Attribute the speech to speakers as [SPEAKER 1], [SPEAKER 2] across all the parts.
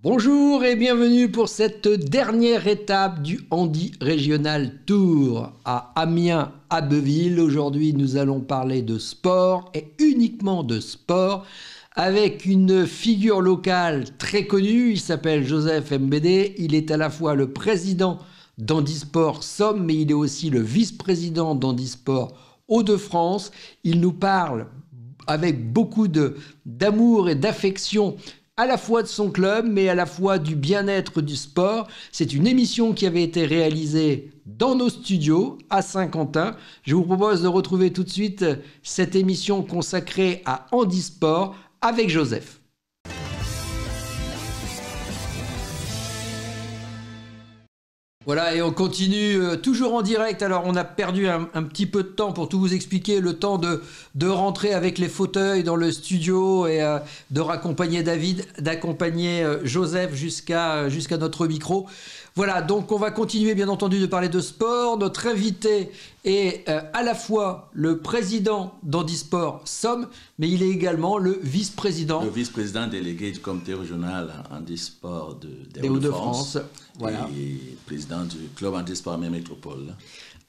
[SPEAKER 1] Bonjour et bienvenue pour cette dernière étape du Handi Régional Tour à Amiens-Abbeville. Aujourd'hui, nous allons parler de sport et uniquement de sport avec une figure locale très connue. Il s'appelle Joseph Mbédé. Il est à la fois le président d'Handisport Somme, mais il est aussi le vice-président d'Handisport Hauts-de-France. Il nous parle avec beaucoup d'amour et d'affection à la fois de son club, mais à la fois du bien-être du sport. C'est une émission qui avait été réalisée dans nos studios à Saint-Quentin. Je vous propose de retrouver tout de suite cette émission consacrée à Handisport avec Joseph. Voilà, et on continue toujours en direct. Alors, on a perdu un petit peu de temps pour tout vous expliquer, le temps de rentrer avec les fauteuils dans le studio et de raccompagner David, d'accompagner Joseph jusqu'à notre micro. Voilà, donc on va continuer bien entendu de parler de sport. Notre invité est à la fois le président d'Handisport Somme, mais il est également le vice-président.
[SPEAKER 2] Le vice-président délégué du comité régional Handisport des
[SPEAKER 1] Hauts-de-France. Voilà.
[SPEAKER 2] Et président du club Handisport Amiens Métropole.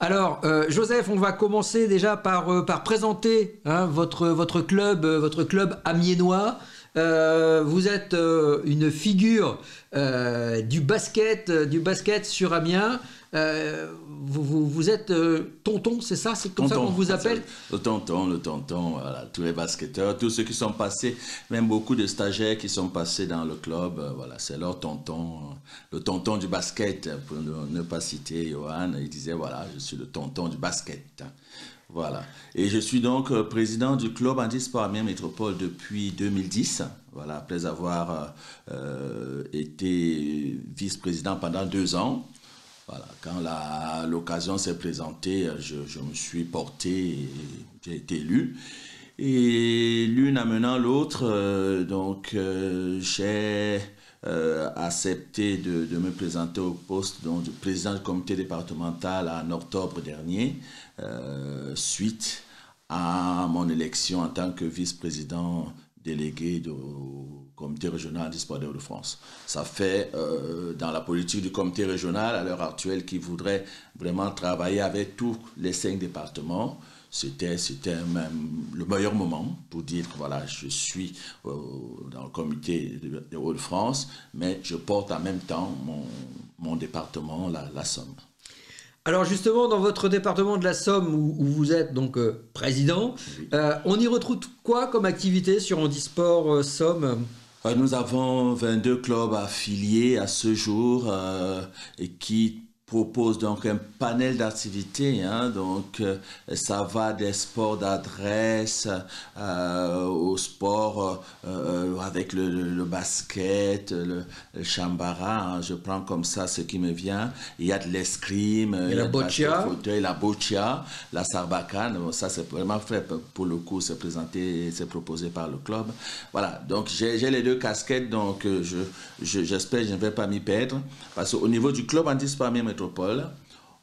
[SPEAKER 1] Alors, Joseph, on va commencer déjà par présenter votre club amiénois. Vous êtes une figure du basket sur Amiens. Vous êtes tonton, c'est ça? C'est comme ça qu'on vous appelle?
[SPEAKER 2] Le tonton, voilà, tous les basketteurs, tous ceux qui sont passés, même beaucoup de stagiaires qui sont passés dans le club, voilà, c'est leur tonton, le tonton du basket, pour ne pas citer Johan, il disait voilà, je suis le tonton du basket. Voilà. Et je suis donc président du club Handisport Amiens Métropole depuis 2010. Voilà, après avoir été vice-président pendant 2 ans. Voilà, quand l'occasion s'est présentée, je me suis porté et j'ai été élu. Et l'une amenant l'autre, j'ai accepté de me présenter au poste de président du comité départemental en octobre dernier, suite à mon élection en tant que vice-président délégué du comité régional Handisport des Hauts-de-France. Ça fait dans la politique du comité régional à l'heure actuelle qui voudrait vraiment travailler avec tous les 5 départements. C'était même le meilleur moment pour dire que voilà, je suis dans le comité des Hauts-de-France, mais je porte en même temps mon département, la Somme.
[SPEAKER 1] Alors justement, dans votre département de la Somme, où vous êtes donc président, oui. On y retrouve quoi comme activité sur Handisport Somme?
[SPEAKER 2] Nous avons 22 clubs affiliés à ce jour et qui propose donc un panel d'activités, donc ça va des sports d'adresse au sport avec le basket, le chambara, je prends comme ça ce qui me vient. Il y a de l'escrime, il y a la boccia, la sarbacane, ça c'est vraiment fait pour le coup, c'est présenté, c'est proposé par le club. Voilà, donc j'ai les 2 casquettes, donc j'espère que je ne vais pas m'y perdre, parce qu'au niveau du club Handisport Amiens Métropole,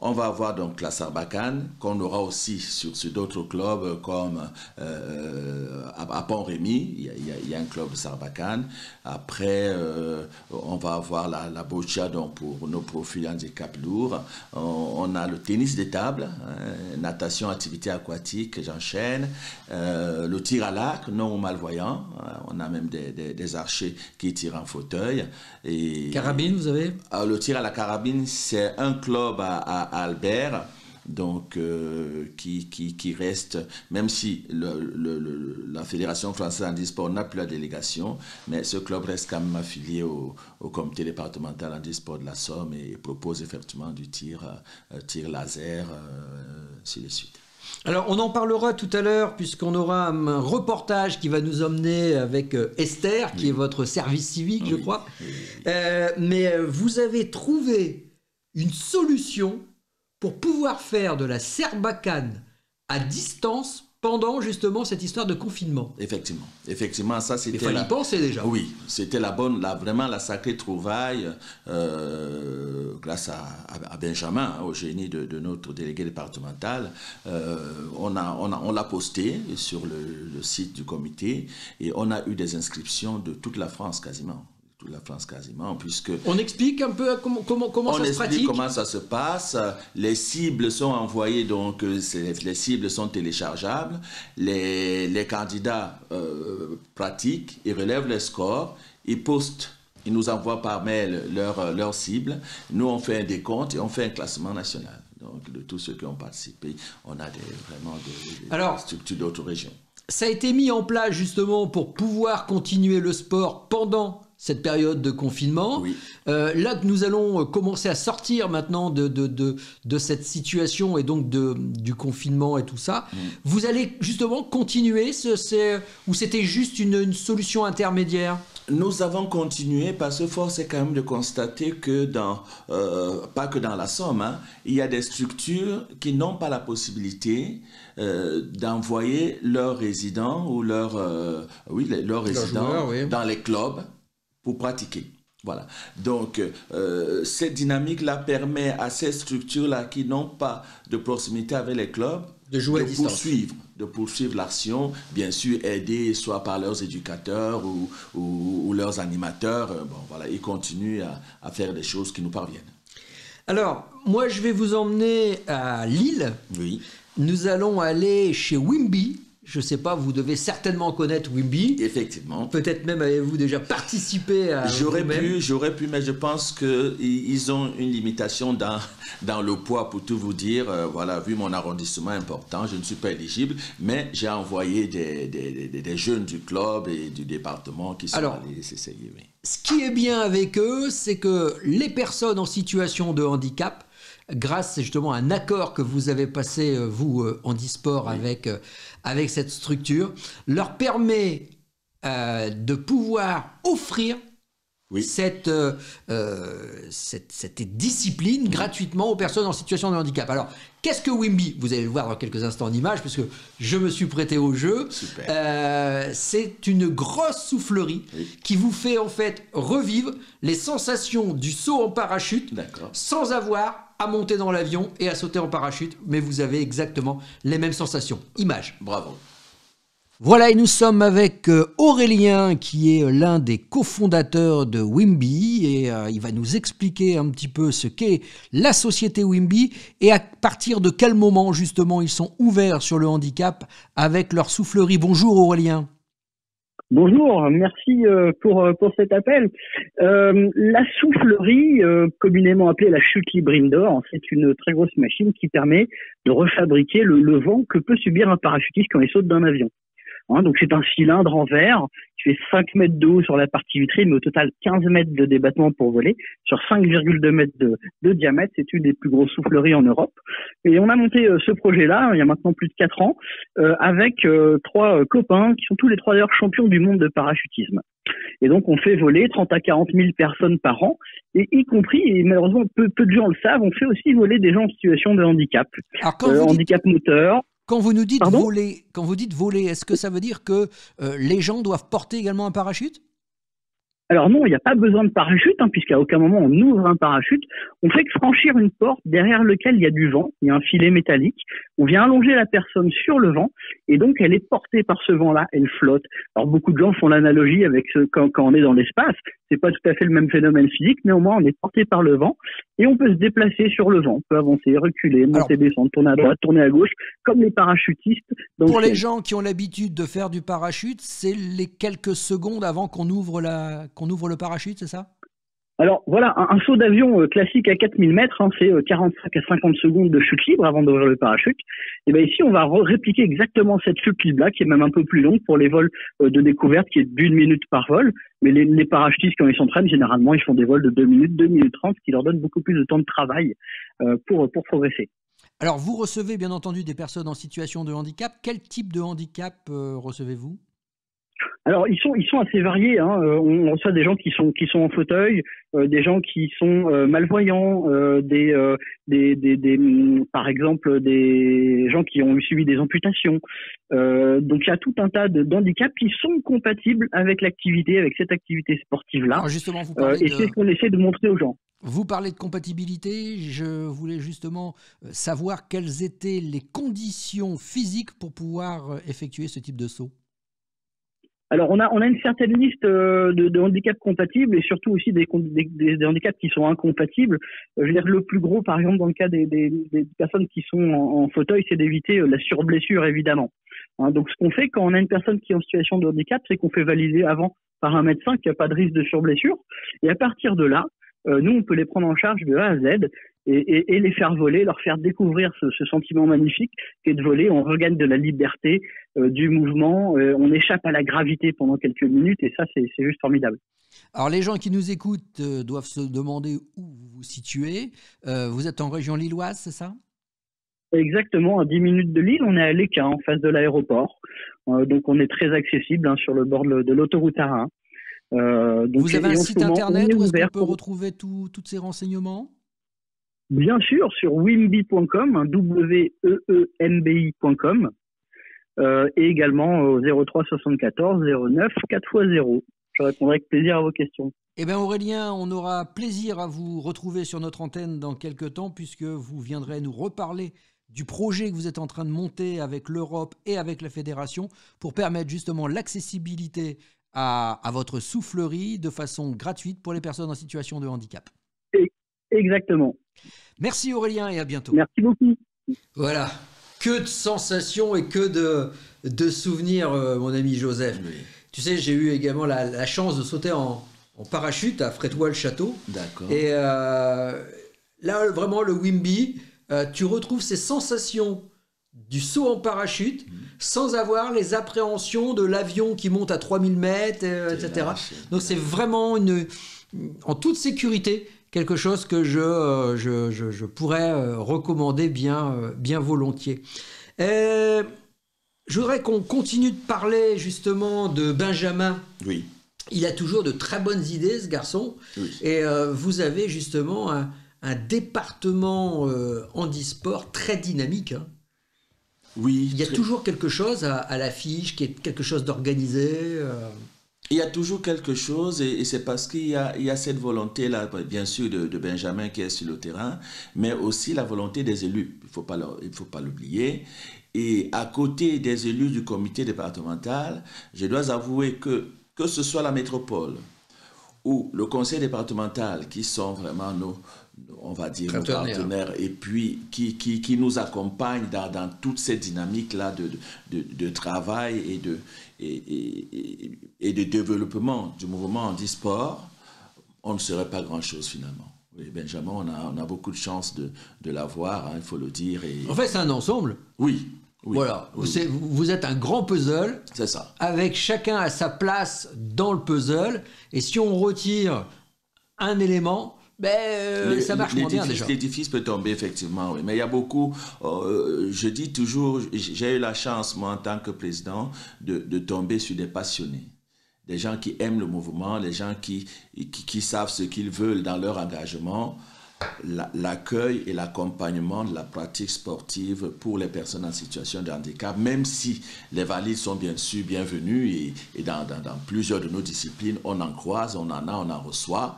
[SPEAKER 2] on va avoir donc la Sarbacane qu'on aura aussi sur d'autres clubs comme à Pont-Rémy, il y a un club Sarbacane. Après, on va avoir la boccia donc pour nos profils handicap lourds. On a le tennis de table, natation, activité aquatique, j'enchaîne. Le tir à l'arc, non aux malvoyants. On a même des archers qui tirent en fauteuil. Et
[SPEAKER 1] carabine, vous avez?
[SPEAKER 2] Le tir à la carabine, c'est un club à Albert, donc qui reste, même si la Fédération française handisport n'a plus la délégation, mais ce club reste quand même affilié au comité départemental handisport de la Somme et propose effectivement du tir laser, ainsi de suite.
[SPEAKER 1] Alors, on en parlera tout à l'heure, puisqu'on aura un reportage qui va nous emmener avec Esther, qui est votre service civique, je crois. Mais vous avez trouvé une solution pour pouvoir faire de la serbacane à distance pendant justement cette histoire de confinement.
[SPEAKER 2] Effectivement, ça c'était.
[SPEAKER 1] Il fallait y penser déjà.
[SPEAKER 2] Oui, c'était vraiment la sacrée trouvaille grâce à Benjamin, au génie de notre délégué départemental. On l'a posté sur le site du comité et on a eu des inscriptions de toute la France quasiment. Puisque
[SPEAKER 1] on explique un peu comment ça se pratique.
[SPEAKER 2] Comment ça se passe. Les cibles sont envoyées, donc les cibles sont téléchargeables. Les candidats pratiquent, ils relèvent les scores, ils postent, ils nous envoient par mail leurs cibles. Nous, on fait un décompte et on fait un classement national. Donc, de tous ceux qui ont participé, on a vraiment des structures d'autres régions.
[SPEAKER 1] Ça a été mis en place justement pour pouvoir continuer le sport pendant cette période de confinement.
[SPEAKER 2] Oui.
[SPEAKER 1] Là que nous allons commencer à sortir maintenant de cette situation et donc du confinement et tout ça, vous allez justement continuer ou c'était juste une solution intermédiaire?
[SPEAKER 2] Nous avons continué parce que force est quand même de constater que pas que dans la Somme, il y a des structures qui n'ont pas la possibilité d'envoyer leurs résidents ou leurs résidents
[SPEAKER 1] joueurs,
[SPEAKER 2] dans les clubs pour pratiquer. Voilà. Donc, cette dynamique-là permet à ces structures-là qui n'ont pas de proximité avec les clubs
[SPEAKER 1] de jouer à distance.
[SPEAKER 2] De poursuivre l'action, bien sûr aidés soit par leurs éducateurs ou leurs animateurs. Ils continuent à faire des choses qui nous parviennent.
[SPEAKER 1] Alors, moi je vais vous emmener à Lille.
[SPEAKER 2] Oui.
[SPEAKER 1] Nous allons aller chez Wimby. Je ne sais pas, vous devez certainement connaître Wimby.
[SPEAKER 2] Effectivement.
[SPEAKER 1] Peut-être même avez-vous déjà participé à...
[SPEAKER 2] J'aurais pu, mais je pense qu'ils ont une limitation dans le poids, pour tout vous dire. Vu mon arrondissement important, je ne suis pas éligible, mais j'ai envoyé des jeunes du club et du département qui sont allés s'essayer. Oui.
[SPEAKER 1] Ce qui est bien avec eux, c'est que les personnes en situation de handicap, grâce justement à un accord que vous avez passé, vous, Handisport, avec cette structure, leur permet de pouvoir offrir cette discipline gratuitement aux personnes en situation de handicap. Alors, qu'est-ce que Wimby? Vous allez le voir dans quelques instants en images, puisque je me suis prêté au jeu. C'est une grosse soufflerie qui vous fait en fait revivre les sensations du saut en parachute sans avoir à monter dans l'avion et à sauter en parachute, mais vous avez exactement les mêmes sensations. Image.
[SPEAKER 2] Bravo.
[SPEAKER 1] Voilà, et nous sommes avec Aurélien, qui est l'un des cofondateurs de Wimby, et il va nous expliquer un petit peu ce qu'est la société Wimby, et à partir de quel moment, justement, ils sont ouverts sur le handicap avec leur soufflerie. Bonjour Aurélien.
[SPEAKER 3] Bonjour, merci pour cet appel. La soufflerie, communément appelée la chute libre indoor, c'est une très grosse machine qui permet de refabriquer le vent que peut subir un parachutiste quand il saute d'un avion. Donc c'est un cylindre en verre qui fait 5 mètres de haut sur la partie vitrée, mais au total 15 mètres de débattement pour voler, sur 5,2 mètres de diamètre. C'est une des plus grosses souffleries en Europe. Et on a monté ce projet-là, il y a maintenant plus de 4 ans, avec 3 copains, qui sont tous les 3 d'ailleurs champions du monde de parachutisme. Et donc on fait voler 30 à 40 000 personnes par an, et y compris, et malheureusement peu de gens le savent, on fait aussi voler des gens en situation de handicap. Handicap moteur.
[SPEAKER 1] Quand vous nous dites voler, est-ce que ça veut dire que les gens doivent porter également un parachute?
[SPEAKER 3] Alors non, il n'y a pas besoin de parachute, puisqu'à aucun moment on ouvre un parachute. On fait que franchir une porte derrière laquelle il y a du vent, il y a un filet métallique. On vient allonger la personne sur le vent, et donc elle est portée par ce vent-là, elle flotte. Alors beaucoup de gens font l'analogie avec quand on est dans l'espace. C'est pas tout à fait le même phénomène physique, mais au moins on est porté par le vent, et on peut se déplacer sur le vent. On peut avancer, reculer, monter, descendre, tourner à droite, tourner à gauche, comme les parachutistes.
[SPEAKER 1] Pour les gens qui ont l'habitude de faire du parachute, c'est les quelques secondes avant qu'on ouvre le parachute, c'est ça?
[SPEAKER 3] Alors voilà, un saut d'avion classique à 4000 mètres, c'est 45 à 50 secondes de chute libre avant d'ouvrir le parachute. Et bien ici, on va répliquer exactement cette chute libre-là, qui est même un peu plus longue pour les vols de découverte, qui est d'1 minute par vol. Mais les parachutistes, quand ils s'entraînent, généralement, ils font des vols de 2 minutes, 2 minutes 30, ce qui leur donne beaucoup plus de temps de travail pour progresser.
[SPEAKER 1] Alors, vous recevez bien entendu des personnes en situation de handicap. Quel type de handicap recevez-vous ?
[SPEAKER 3] Alors ils sont assez variés. Hein. On reçoit des gens qui sont en fauteuil, des gens qui sont malvoyants, par exemple des gens qui ont subi des amputations. Donc il y a tout un tas d'handicaps qui sont compatibles avec l'activité, avec cette activité sportive là.
[SPEAKER 1] Alors justement, vous parlez
[SPEAKER 3] et c'est ce qu'on essaie de montrer aux gens.
[SPEAKER 1] Vous parlez de compatibilité. Je voulais justement savoir quelles étaient les conditions physiques pour pouvoir effectuer ce type de saut.
[SPEAKER 3] Alors on a une certaine liste de handicaps compatibles et surtout aussi des handicaps qui sont incompatibles. Je veux dire le plus gros, par exemple dans le cas des personnes qui sont en fauteuil, c'est d'éviter la surblessure évidemment. Hein, donc ce qu'on fait quand on a une personne qui est en situation de handicap, c'est qu'on fait valider avant par un médecin qu'il n'y a pas de risque de surblessure et à partir de là, nous on peut les prendre en charge de A à Z. Et les faire voler, leur faire découvrir ce sentiment magnifique qu'est de voler. On regagne de la liberté, du mouvement, on échappe à la gravité pendant quelques minutes et ça c'est juste formidable.
[SPEAKER 1] Alors les gens qui nous écoutent doivent se demander où vous vous situez. Vous êtes en région lilloise, c'est ça ?
[SPEAKER 3] Exactement, à 10 minutes de Lille, on est à Léquin, en face de l'aéroport. Donc on est très accessible hein, sur le bord de l'autoroute A1. Donc,
[SPEAKER 1] vous avez un site internet où est-ce qu'on peut retrouver tous ces renseignements ?
[SPEAKER 3] Bien sûr, sur wimby.com, WEEMBI.com, et également au 03 74 09 4x0. Je répondrai avec plaisir à vos questions.
[SPEAKER 1] Eh bien Aurélien, on aura plaisir à vous retrouver sur notre antenne dans quelques temps puisque vous viendrez nous reparler du projet que vous êtes en train de monter avec l'Europe et avec la Fédération pour permettre justement l'accessibilité à votre soufflerie de façon gratuite pour les personnes en situation de handicap.
[SPEAKER 3] Exactement.
[SPEAKER 1] Merci Aurélien et à bientôt.
[SPEAKER 3] Merci beaucoup.
[SPEAKER 1] Voilà, que de sensations et que de souvenirs, mon ami Joseph. Oui. Tu sais, j'ai eu également la chance de sauter en parachute à Frétois-le-Château.
[SPEAKER 2] D'accord.
[SPEAKER 1] Et là, vraiment, le Wimby, tu retrouves ces sensations du saut en parachute sans avoir les appréhensions de l'avion qui monte à 3000 mètres, etc. Donc, c'est vraiment en toute sécurité quelque chose que je pourrais recommander bien volontiers. Je voudrais qu'on continue de parler justement de Benjamin.
[SPEAKER 2] Oui.
[SPEAKER 1] Il a toujours de très bonnes idées, ce garçon. Oui. Et vous avez justement un département handisport très dynamique. Hein.
[SPEAKER 2] Oui.
[SPEAKER 1] Il y a toujours quelque chose à l'affiche, quelque chose d'organisé.
[SPEAKER 2] Il y a toujours quelque chose et c'est parce qu'il y a cette volonté-là, bien sûr, de Benjamin qui est sur le terrain, mais aussi la volonté des élus. Il faut pas l'oublier. Et à côté des élus du comité départemental, je dois avouer que ce soit la métropole ou le conseil départemental qui sont vraiment nos partenaires et puis qui nous accompagnent dans toute cette dynamique-là de travail et de développement du mouvement handisport, on ne serait pas grand-chose finalement. Oui, Benjamin, on a beaucoup de chance de l'avoir, hein, il faut le dire.
[SPEAKER 1] En fait, c'est un ensemble.
[SPEAKER 2] Oui.
[SPEAKER 1] Voilà, oui. Vous êtes un grand puzzle.
[SPEAKER 2] C'est ça.
[SPEAKER 1] Avec chacun à sa place dans le puzzle. Et si on retire un élément, ça marche moins bien déjà.
[SPEAKER 2] L'édifice peut tomber, effectivement, oui. Mais il y a beaucoup, je dis toujours, j'ai eu la chance, moi, en tant que président, de tomber sur des passionnés. Des gens qui aiment le mouvement, des gens qui savent ce qu'ils veulent dans leur engagement. L'accueil et l'accompagnement de la pratique sportive pour les personnes en situation de handicap, même si les valides sont bien sûr bienvenus et dans plusieurs de nos disciplines, on en croise, on en reçoit,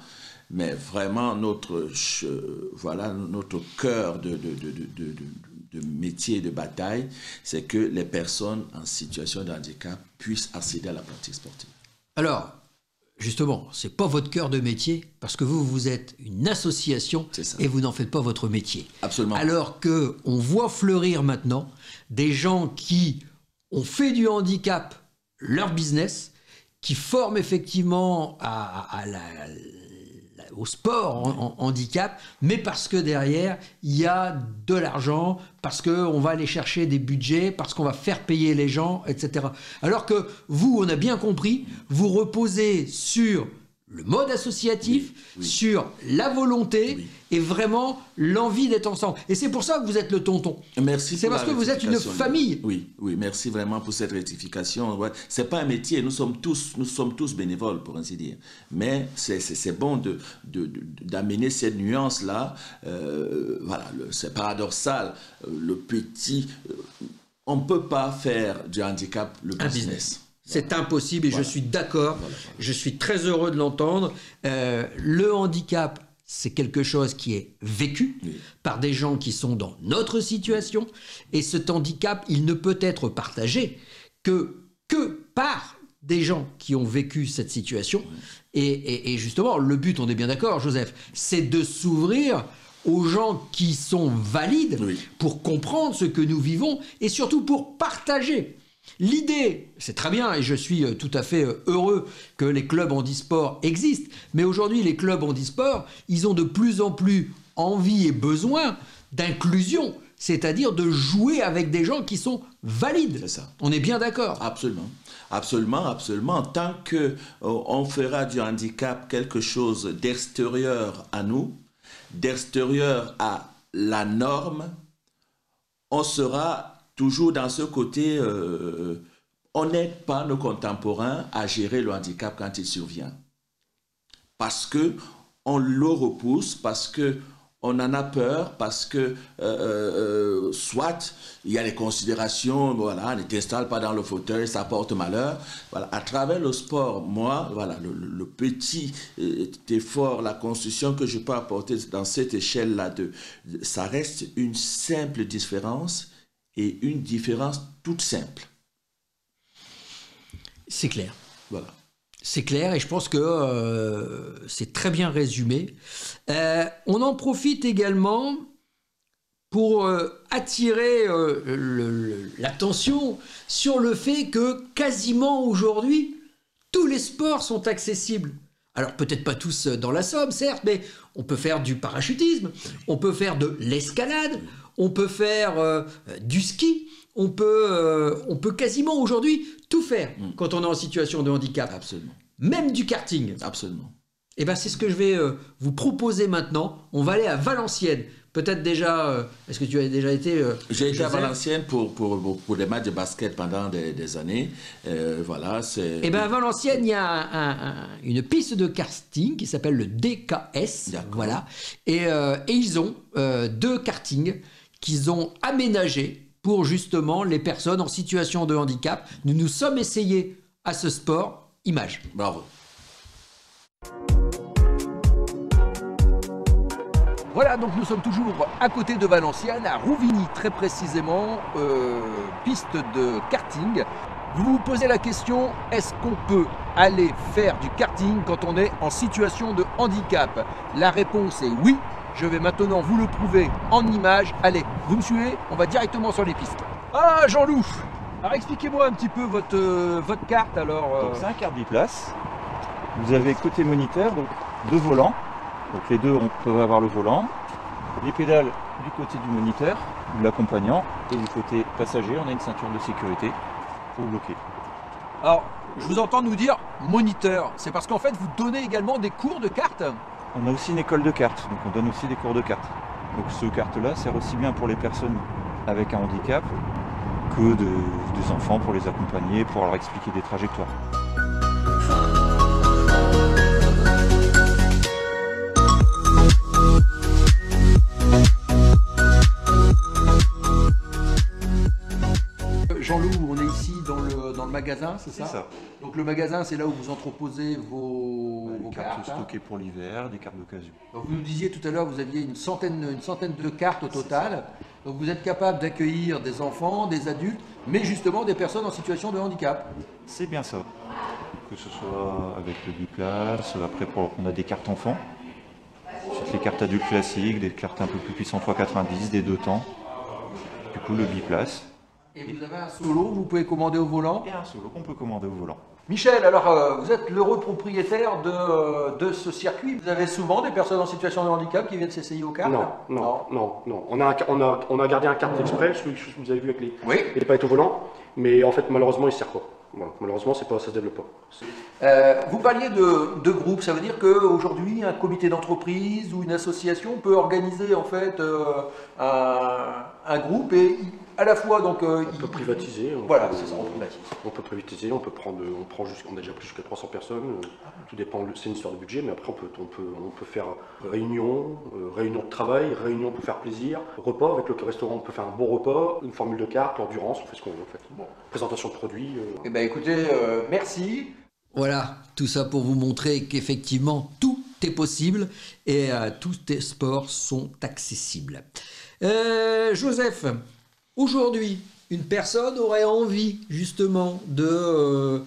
[SPEAKER 2] mais vraiment notre cœur de métier de bataille, c'est que les personnes en situation de handicap puissent accéder à la pratique sportive.
[SPEAKER 1] Alors, justement, ce n'est pas votre cœur de métier, parce que vous êtes une association et vous n'en faites pas votre métier.
[SPEAKER 2] Absolument.
[SPEAKER 1] Alors qu'on voit fleurir maintenant des gens qui ont fait du handicap leur business, qui forment effectivement au sport en handicap, mais parce que derrière, il y a de l'argent, parce qu'on va aller chercher des budgets, parce qu'on va faire payer les gens, etc. Alors que vous, on a bien compris, vous reposez sur le mode associatif,
[SPEAKER 2] oui.
[SPEAKER 1] sur la volonté
[SPEAKER 2] Oui.
[SPEAKER 1] et vraiment l'envie d'être ensemble. Et c'est pour ça que vous êtes le tonton.
[SPEAKER 2] Merci.
[SPEAKER 1] C'est parce que vous êtes une famille.
[SPEAKER 2] Oui, oui, merci vraiment pour cette rectification. Ouais. C'est pas un métier, nous sommes tous bénévoles, pour ainsi dire. Mais c'est bon d'amener cette nuance-là. Voilà, c'est paradoxal. Le petit, on ne peut pas faire du handicap le business.
[SPEAKER 1] C'est impossible et je suis d'accord. Je suis très heureux de l'entendre. Le handicap, c'est quelque chose qui est vécu par des gens qui sont dans notre situation. Et cet handicap, il ne peut être partagé que par des gens qui ont vécu cette situation. Et justement, le but, on est bien d'accord, Joseph, c'est de s'ouvrir aux gens qui sont valides pour comprendre ce que nous vivons et surtout pour partager. L'idée, c'est très bien et je suis tout à fait heureux que les clubs handisport existent, mais aujourd'hui les clubs handisport, ils ont de plus en plus envie et besoin d'inclusion, c'est-à-dire de jouer avec des gens qui sont valides.
[SPEAKER 2] C'est ça.
[SPEAKER 1] On est bien d'accord.
[SPEAKER 2] Absolument. Absolument, absolument. Tant qu'on fera du handicap quelque chose d'extérieur à nous, d'extérieur à la norme, on sera toujours dans ce côté, on n'aide pas nos contemporains à gérer le handicap quand il survient. Parce qu'on le repousse, parce qu'on en a peur, parce que soit il y a des considérations, voilà, ne t'installe pas dans le fauteuil, ça porte malheur. Voilà, à travers le sport, moi, voilà, le petit effort, la construction que je peux apporter dans cette échelle-là, ça reste une simple différence. Et une différence toute simple.
[SPEAKER 1] C'est clair.
[SPEAKER 2] Voilà.
[SPEAKER 1] C'est clair et je pense que c'est très bien résumé. On en profite également pour attirer l'attention sur le fait que quasiment aujourd'hui, tous les sports sont accessibles. Alors peut-être pas tous dans la Somme, certes, mais on peut faire du parachutisme, on peut faire de l'escalade, on peut faire du ski, on peut quasiment aujourd'hui tout faire quand on est en situation de handicap.
[SPEAKER 2] Absolument.
[SPEAKER 1] Même du karting.
[SPEAKER 2] Absolument.
[SPEAKER 1] Et bien c'est ce que je vais vous proposer maintenant. On va aller à Valenciennes. Peut-être déjà, est-ce que tu as déjà été
[SPEAKER 2] J'ai été à Valenciennes pour des matchs de basket pendant des années. Voilà, c'est...
[SPEAKER 1] Et bien à Valenciennes, il y a une piste de karting qui s'appelle le DKS. Voilà. Et ils ont 2 kartings qu'ils ont aménagés pour justement les personnes en situation de handicap. Nous nous sommes essayés à ce sport. Image.
[SPEAKER 2] Bravo.
[SPEAKER 1] Voilà, donc nous sommes toujours à côté de Valenciennes, à Rouvigny très précisément, piste de karting. Vous vous posez la question, est-ce qu'on peut aller faire du karting quand on est en situation de handicap? La réponse est oui. Je vais maintenant vous le prouver en images. Allez, vous me suivez? On va directement sur les pistes. Ah, Jean-Loup! Alors expliquez-moi un petit peu votre carte alors.
[SPEAKER 4] C'est un kart biplace. Vous avez côté moniteur, donc 2 volants. Donc les deux, on peut avoir le volant. Les pédales du côté du moniteur, de l'accompagnant, et du côté passager, on a une ceinture de sécurité pour bloquer.
[SPEAKER 1] Alors, je vous entends nous dire moniteur. C'est parce qu'en fait, vous donnez également des cours de cartes?
[SPEAKER 4] On a aussi une école de cartes, donc on donne aussi des cours de cartes. Donc ce kart-là sert aussi bien pour les personnes avec un handicap que des enfants pour les accompagner, pour leur expliquer des trajectoires.
[SPEAKER 1] Jean-Loup, on est ici dans le magasin, c'est ça?
[SPEAKER 4] C'est ça.
[SPEAKER 1] Donc le magasin, c'est là où vous entreposez vos
[SPEAKER 4] cartes
[SPEAKER 1] cartes.
[SPEAKER 4] stockées pour l'hiver, des cartes d'occasion.
[SPEAKER 1] Donc vous nous disiez tout à l'heure, vous aviez une centaine de cartes au total. Donc vous êtes capable d'accueillir des enfants, des adultes, mais justement des personnes en situation de handicap.
[SPEAKER 4] C'est bien ça. Que ce soit avec le biplace, après on a des cartes enfants, ensuite les cartes adultes classiques, des cartes un peu plus puissantes 3,90, des 2 temps, du coup le biplace.
[SPEAKER 1] Et vous avez un solo, vous pouvez commander au volant.
[SPEAKER 4] Et un solo qu'on peut commander au volant.
[SPEAKER 1] Michel, alors vous êtes l'heureux propriétaire de ce circuit. Vous avez souvent des personnes en situation de handicap qui viennent s'essayer aux cartes?
[SPEAKER 5] Non. On a gardé un kart exprès, celui que je vous avez vu avec
[SPEAKER 1] Oui.
[SPEAKER 5] les paillettes au volant, mais en fait malheureusement il ne sert pas. Voilà. Malheureusement, ça se développe pas.
[SPEAKER 6] Vous parliez de groupe, ça veut dire qu'aujourd'hui, un comité d'entreprise ou une association peut organiser en fait un groupe et à la fois donc
[SPEAKER 5] On peut privatiser.
[SPEAKER 6] Voilà, c'est ça, on privatise.
[SPEAKER 5] On peut privatiser, on a déjà pris jusqu'à 300 personnes. Tout dépend, c'est une histoire de budget, mais après on peut faire réunion de travail, réunion pour faire plaisir, repas avec le restaurant, on peut faire un bon repas, une formule de carte, l'endurance, on fait ce qu'on veut en fait. Bon. Présentation de produits.
[SPEAKER 6] Eh ben écoutez, merci.
[SPEAKER 1] Voilà, tout ça pour vous montrer qu'effectivement, tout est possible et tous les sports sont accessibles. Joseph, aujourd'hui, une personne aurait envie justement de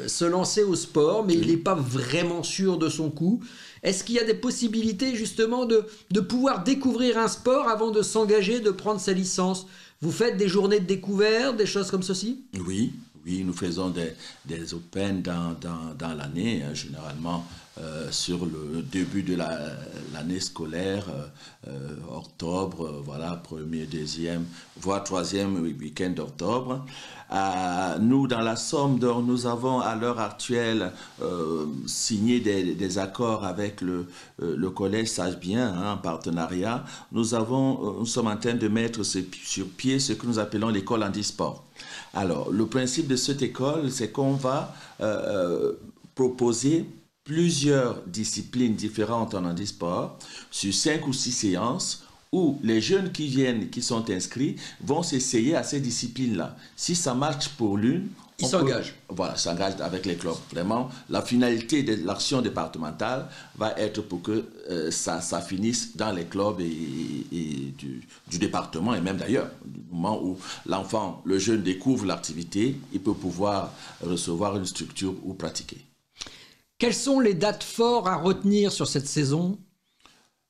[SPEAKER 1] se lancer au sport, mais il n'est pas vraiment sûr de son coup. Est-ce qu'il y a des possibilités justement de pouvoir découvrir un sport avant de s'engager, de prendre sa licence? Vous faites des journées de découverte, des choses comme ceci?
[SPEAKER 2] Oui, nous faisons des Open dans l'année, hein, généralement sur le début de l'année scolaire, octobre, voilà, premier, deuxième, voire troisième week-end d'octobre. Nous, dans la Somme d'Or, nous avons à l'heure actuelle signé des accords avec le collège Sagebien, hein, en partenariat. Nous sommes en train de mettre sur pied ce que nous appelons l'école handisport. Alors, le principe de cette école, c'est qu'on va proposer plusieurs disciplines différentes en handisport sur 5 ou 6 séances où les jeunes qui sont inscrits vont s'essayer à ces disciplines-là. Si ça marche pour l'une,
[SPEAKER 1] ils s'engagent.
[SPEAKER 2] Voilà, s'engagent avec les clubs. Vraiment, la finalité de l'action départementale va être pour que ça finisse dans les clubs et du département et même d'ailleurs. Du moment où l'enfant, le jeune découvre l'activité, il peut pouvoir recevoir une structure ou pratiquer.
[SPEAKER 1] Quelles sont les dates fortes à retenir sur cette saison?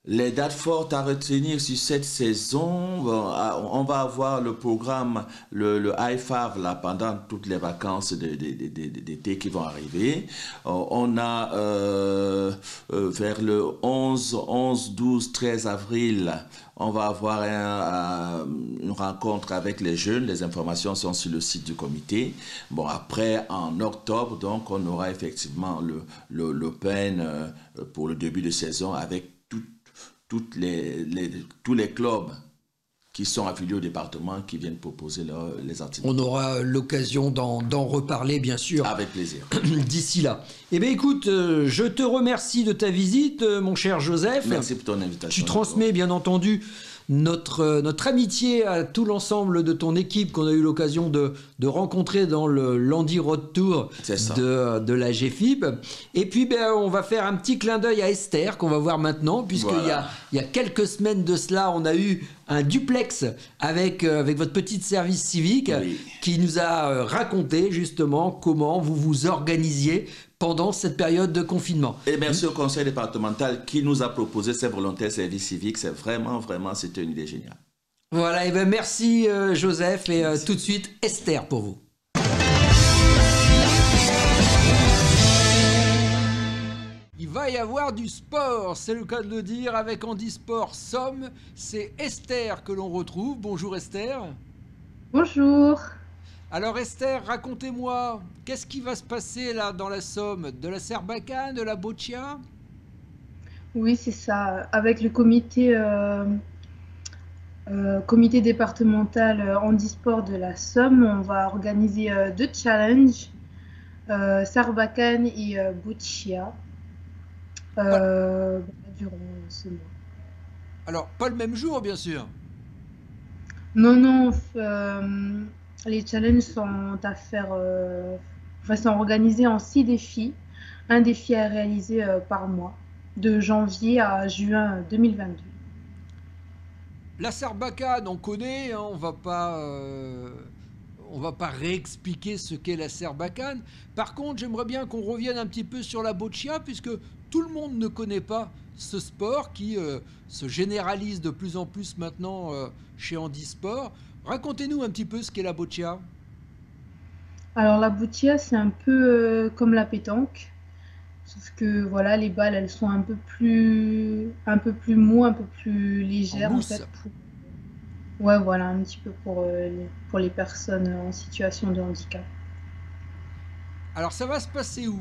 [SPEAKER 2] Les dates fortes à retenir sur cette saison, on va avoir le programme, le IFAV là, pendant toutes les vacances d'été qui vont arriver. On a vers le 11, 12, 13 avril, on va avoir une rencontre avec les jeunes. Les informations sont sur le site du comité. Bon, après, en octobre, donc, on aura effectivement l'Open pour le début de saison avec tous les clubs qui sont affiliés au département qui viennent proposer les activités.
[SPEAKER 1] On aura l'occasion d'en reparler, bien sûr.
[SPEAKER 2] Avec plaisir.
[SPEAKER 1] D'ici là. Eh bien, écoute, je te remercie de ta visite, mon cher Joseph.
[SPEAKER 2] Merci pour ton invitation.
[SPEAKER 1] Tu transmets, bien entendu, notre amitié à tout l'ensemble de ton équipe qu'on a eu l'occasion de rencontrer dans le Landy Road Tour de la GFIB. Et puis on va faire un petit clin d'œil à Esther qu'on va voir maintenant, puisqu'il y a quelques semaines de cela, on a eu un duplex avec votre petite service civique qui nous a raconté justement comment vous vous organisiez pendant cette période de confinement.
[SPEAKER 2] Et merci au conseil départemental qui nous a proposé ces volontaires services civiques. C'est vraiment, c'était une idée géniale.
[SPEAKER 1] Voilà, et bien merci Joseph et tout de suite Esther pour vous. Il va y avoir du sport, c'est le cas de le dire, avec Handisport Somme. C'est Esther que l'on retrouve. Bonjour Esther.
[SPEAKER 7] Bonjour.
[SPEAKER 1] Alors Esther, racontez-moi, qu'est-ce qui va se passer là dans la Somme? De la Serbacane, de la Boccia?
[SPEAKER 7] Oui, c'est ça. Avec le comité départemental handisport de la Somme, on va organiser 2 challenges, Sarbacane et Boccia, durant ce mois.
[SPEAKER 1] Alors, pas le même jour, bien sûr.
[SPEAKER 7] Non, les challenges sont sont organisés en 6 défis. Un défi à réaliser par mois, de janvier à juin 2022.
[SPEAKER 1] La Sarbacane, on connaît, hein, on va pas réexpliquer ce qu'est la Sarbacane. Par contre, j'aimerais bien qu'on revienne un petit peu sur la Boccia, puisque tout le monde ne connaît pas ce sport qui se généralise de plus en plus maintenant chez Handisport. Racontez-nous un petit peu ce qu'est la Boccia.
[SPEAKER 7] Alors la Boccia, c'est un peu comme la pétanque, sauf que voilà, les balles, elles sont un peu plus mou, un peu plus légères en fait. Ouais, voilà, un petit peu pour les personnes en situation de handicap.
[SPEAKER 1] Alors ça va se passer où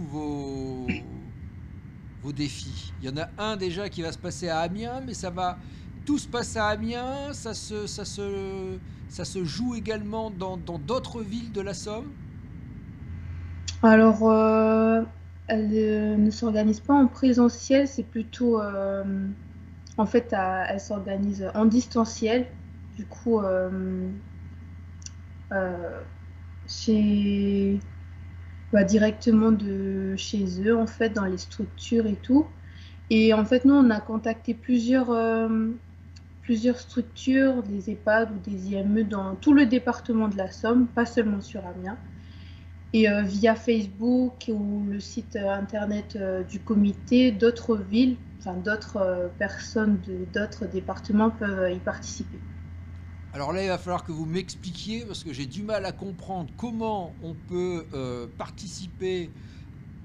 [SPEAKER 1] vos défis? Il y en a un déjà qui va se passer à Amiens, mais ça va tout se passer à Amiens, ça se joue également dans d'autres villes de la Somme?
[SPEAKER 7] Alors, elle ne s'organise pas en présentiel, c'est plutôt, en fait, elle s'organise en distanciel. Du coup, euh, chez, directement de chez eux, en fait, dans les structures et tout. Et en fait, nous, on a contacté plusieurs structures, des EHPAD ou des IME dans tout le département de la Somme, pas seulement sur Amiens. Et via Facebook ou le site internet du comité, d'autres villes, enfin d'autres personnes d'autres départements peuvent y participer.
[SPEAKER 1] Alors là, il va falloir que vous m'expliquiez, parce que j'ai du mal à comprendre comment on peut participer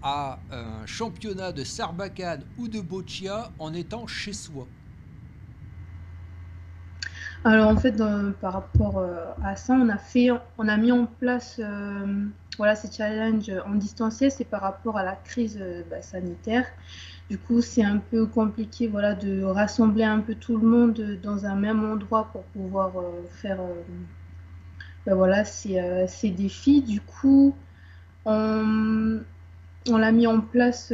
[SPEAKER 1] à un championnat de Sarbacane ou de boccia en étant chez soi.
[SPEAKER 7] Alors en fait, par rapport à ça, on a mis en place voilà, ces challenges en distanciel, c'est par rapport à la crise sanitaire. Du coup, c'est un peu compliqué voilà, de rassembler un peu tout le monde dans un même endroit pour pouvoir faire voilà, ces défis. Du coup, on, on l'a mis en place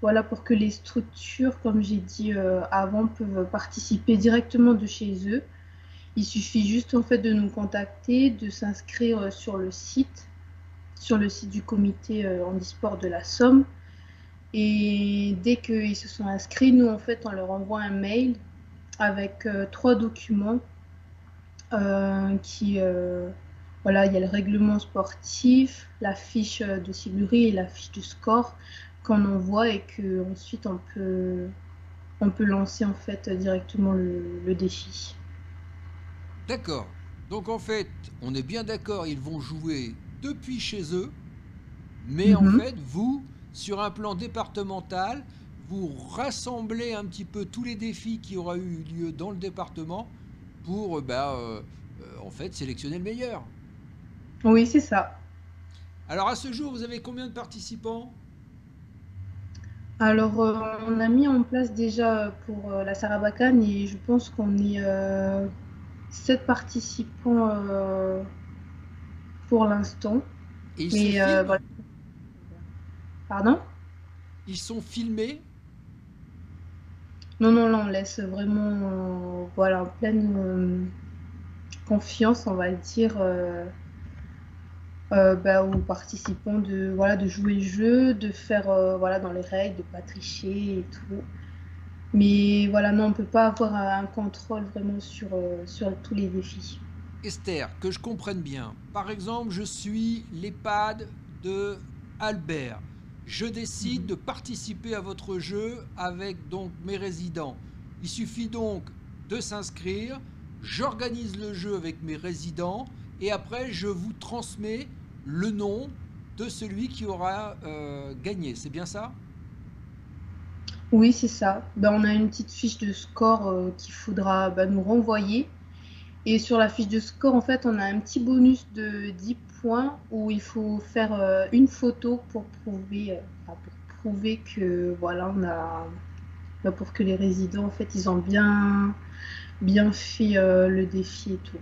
[SPEAKER 7] voilà, pour que les structures, comme j'ai dit avant, peuvent participer directement de chez eux. Il suffit juste en fait de nous contacter, de s'inscrire sur le site du comité handisport de la Somme. Et dès qu'ils se sont inscrits, nous en fait on leur envoie un mail avec 3 documents qui voilà, il y a le règlement sportif, la fiche de Siburi et la fiche de score qu'on envoie et que ensuite on peut lancer en fait directement le défi.
[SPEAKER 1] D'accord. Donc en fait, on est bien d'accord, ils vont jouer depuis chez eux, mais en fait, vous, sur un plan départemental, vous rassemblez un petit peu tous les défis qui auraient eu lieu dans le département pour en fait sélectionner le meilleur.
[SPEAKER 7] Oui, c'est ça.
[SPEAKER 1] Alors à ce jour, vous avez combien de participants?
[SPEAKER 7] Alors, on a mis en place déjà pour la Sarbacane et je pense qu'on est 7 participants pour l'instant.
[SPEAKER 1] Et ils sont filmés?
[SPEAKER 7] Voilà. Pardon?
[SPEAKER 1] Ils sont filmés?
[SPEAKER 7] Non, là, on laisse vraiment voilà, en pleine confiance, on va dire, aux participants de jouer le jeu, de faire voilà, dans les règles, de ne pas tricher et tout. Mais voilà, non, on ne peut pas avoir un contrôle vraiment sur tous les défis.
[SPEAKER 1] Esther, que je comprenne bien. Par exemple, je suis l'EHPAD de Albert. Je décide de participer à votre jeu avec donc mes résidents. Il suffit donc de s'inscrire, j'organise le jeu avec mes résidents et après je vous transmets le nom de celui qui aura gagné. C'est bien ça?
[SPEAKER 7] Oui, c'est ça. On a une petite fiche de score qu'il faudra nous renvoyer. Et sur la fiche de score, en fait, on a un petit bonus de 10 points où il faut faire une photo pour prouver que voilà, pour que les résidents, en fait, ils ont bien fait le défi et tout.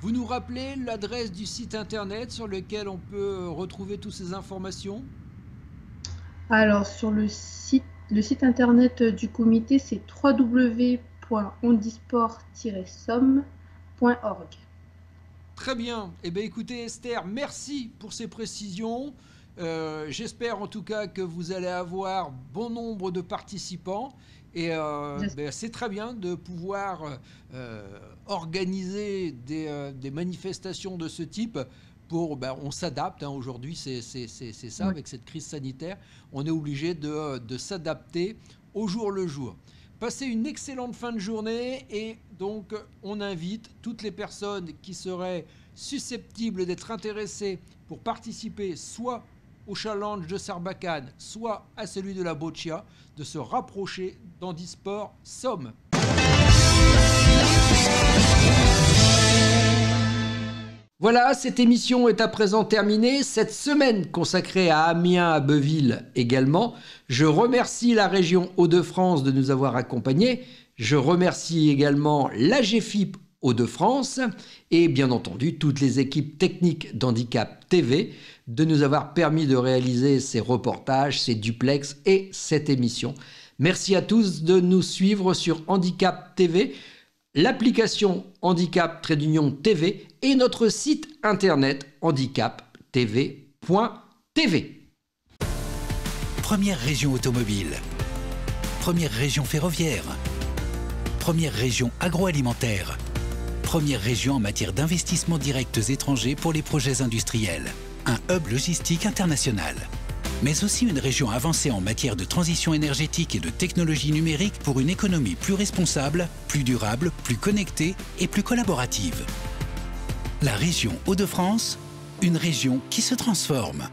[SPEAKER 1] Vous nous rappelez l'adresse du site internet sur lequel on peut retrouver toutes ces informations?
[SPEAKER 7] Alors, sur le site internet du comité, c'est www.handisport-somme.org.
[SPEAKER 1] Très bien. Eh bien, écoutez, Esther, merci pour ces précisions. J'espère en tout cas que vous allez avoir bon nombre de participants. Et c'est très bien de pouvoir organiser des manifestations de ce type. On s'adapte, hein, aujourd'hui c'est ça, avec cette crise sanitaire, on est obligé de s'adapter au jour le jour. Passez une excellente fin de journée et donc on invite toutes les personnes qui seraient susceptibles d'être intéressées pour participer soit au challenge de Sarbacane, soit à celui de la boccia, de se rapprocher d'Handisport Somme. Voilà, cette émission est à présent terminée. Cette semaine consacrée à Amiens, à Abbeville également. Je remercie la région Hauts-de-France de nous avoir accompagnés. Je remercie également l'AGFIP Hauts-de-France et bien entendu toutes les équipes techniques d'Handicap TV de nous avoir permis de réaliser ces reportages, ces duplex et cette émission. Merci à tous de nous suivre sur Handicap TV, l'application Handicap-TV et notre site internet handicaptv.tv.
[SPEAKER 8] Première région automobile, première région ferroviaire, première région agroalimentaire, première région en matière d'investissements directs étrangers pour les projets industriels, un hub logistique international. Mais aussi une région avancée en matière de transition énergétique et de technologie numérique pour une économie plus responsable, plus durable, plus connectée et plus collaborative. La région Hauts-de-France, une région qui se transforme.